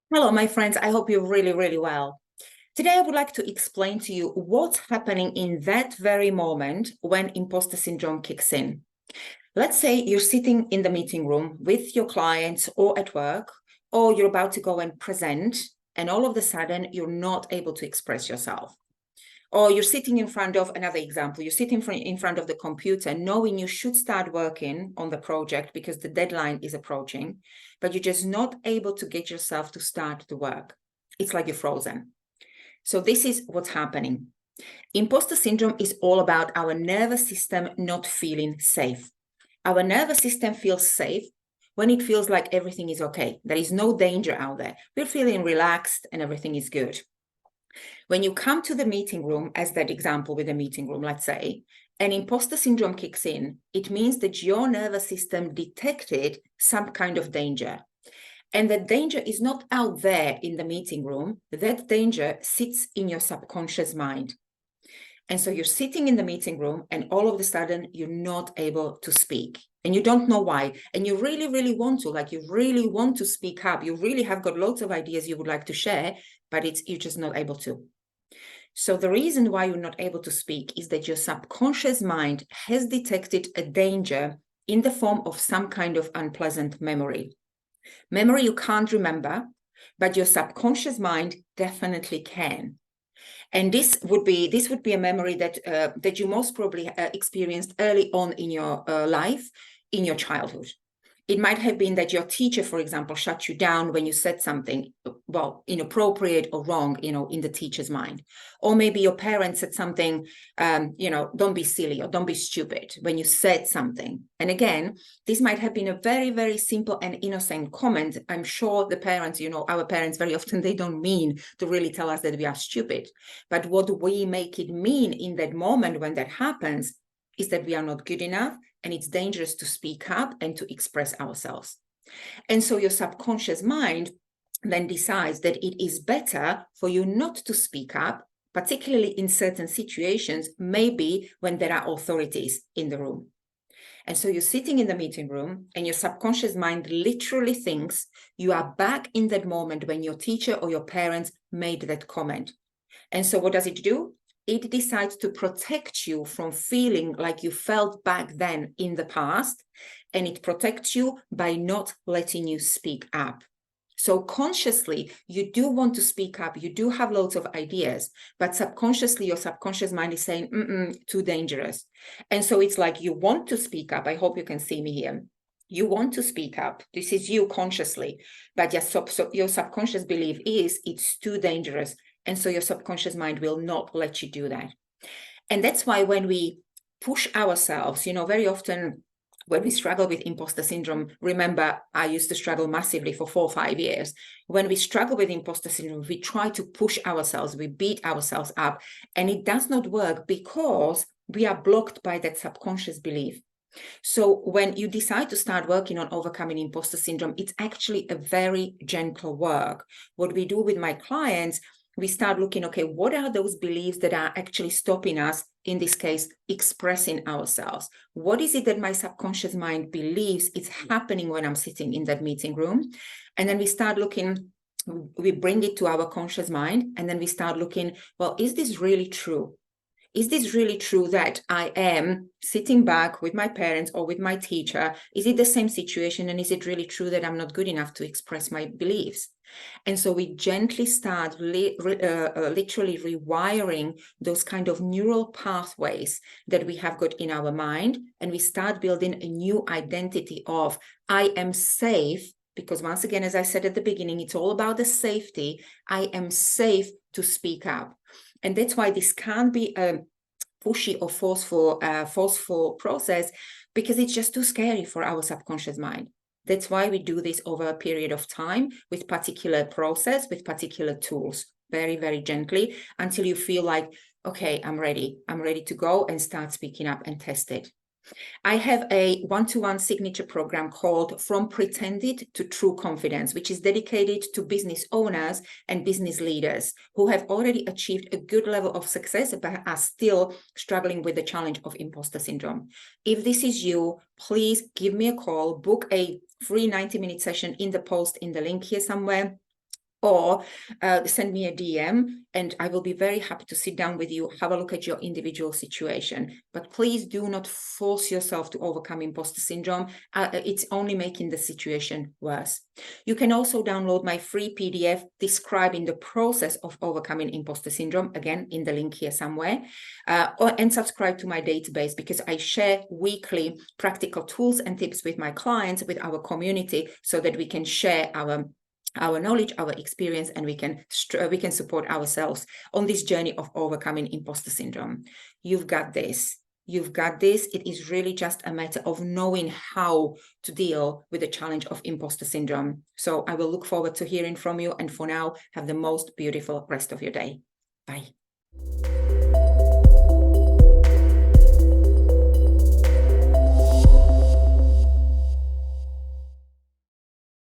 Hello, my friends. I hope you're really, really well. Today, I would like to explain to you what's happening in that very moment when imposter syndrome kicks in. Let's say you're sitting in the meeting room with your clients or at work, or you're about to go and present, and all of a sudden, you're not able to express yourself. Or you're sitting in front of another example, you're sitting in front of the computer, knowing you should start working on the project because the deadline is approaching, but you're just not able to get yourself to start the work. It's like you're frozen. So this is what's happening. Imposter syndrome is all about our nervous system not feeling safe. Our nervous system feels safe when it feels like everything is okay. There is no danger out there. We're feeling relaxed and everything is good. When you come to the meeting room, as that example with the meeting room, let's say, and imposter syndrome kicks in, it means that your nervous system detected some kind of danger. And that danger is not out there in the meeting room. That danger sits in your subconscious mind. And so you're sitting in the meeting room and all of a sudden you're not able to speak and you don't know why. And you really, really want to, you really want to speak up. You really have got lots of ideas you would like to share, but you're just not able to. So the reason why you're not able to speak is that your subconscious mind has detected a danger in the form of some kind of unpleasant memory. Memory you can't remember, but your subconscious mind definitely can. And this would be a memory that you most probably experienced early on in your life, in your childhood. It might have been that your teacher, for example, shut you down when you said something, well, inappropriate or wrong, in the teacher's mind. Or maybe your parents said something, don't be silly or don't be stupid when you said something. And again, this might have been a very, very simple and innocent comment. I'm sure the parents, our parents very often, they don't mean to really tell us that we are stupid. But what we make it mean in that moment when that happens is that we are not good enough and it's dangerous to speak up and to express ourselves. And so your subconscious mind then decides that it is better for you not to speak up, particularly in certain situations, maybe when there are authorities in the room. And so you're sitting in the meeting room and your subconscious mind literally thinks you are back in that moment when your teacher or your parents made that comment. And so what does it do? It decides to protect you from feeling like you felt back then in the past, and it protects you by not letting you speak up. So consciously, you do want to speak up, you do have loads of ideas, but subconsciously, your subconscious mind is saying, too dangerous. And so it's like you want to speak up. I hope you can see me here. You want to speak up. This is you consciously, but your subconscious belief is it's too dangerous. And so your subconscious mind will not let you do that. And that's why when we push ourselves, very often when we struggle with imposter syndrome, remember, I used to struggle massively for 4 or 5 years. When we struggle with imposter syndrome, we try to push ourselves, we beat ourselves up, and it does not work because we are blocked by that subconscious belief. So when you decide to start working on overcoming imposter syndrome, it's actually a very gentle work. What we do with my clients, we start looking, okay, what are those beliefs that are actually stopping us, in this case, expressing ourselves? What is it that my subconscious mind believes is happening when I'm sitting in that meeting room? And then we start looking, we bring it to our conscious mind, and then we start looking, well, is this really true? Is this really true that I am sitting back with my parents or with my teacher? Is it the same situation? And is it really true that I'm not good enough to express my beliefs? And so we gently start literally rewiring those kind of neural pathways that we have got in our mind. And we start building a new identity of I am safe. Because once again, as I said at the beginning, it's all about the safety. I am safe to speak up. And that's why this can't be a pushy or forceful process, because it's just too scary for our subconscious mind. That's why we do this over a period of time with particular process, with particular tools, very, very gently, until you feel like, okay, I'm ready to go and start speaking up and test it. I have a one-to-one signature program called From Pretended to True Confidence, which is dedicated to business owners and business leaders who have already achieved a good level of success but are still struggling with the challenge of imposter syndrome. If this is you, please give me a call, book a free 90-minute session in the post, in the link here somewhere. or send me a DM, and I will be very happy to sit down with you, have a look at your individual situation. But please do not force yourself to overcome imposter syndrome. It's only making the situation worse. You can also download my free PDF describing the process of overcoming imposter syndrome, again, in the link here somewhere, and subscribe to my database, because I share weekly practical tools and tips with my clients, with our community, so that we can share our knowledge, our experience, and we can support ourselves on this journey of overcoming imposter syndrome. You've got this. You've got this. It is really just a matter of knowing how to deal with the challenge of imposter syndrome. So I will look forward to hearing from you. And for now, have the most beautiful rest of your day. Bye.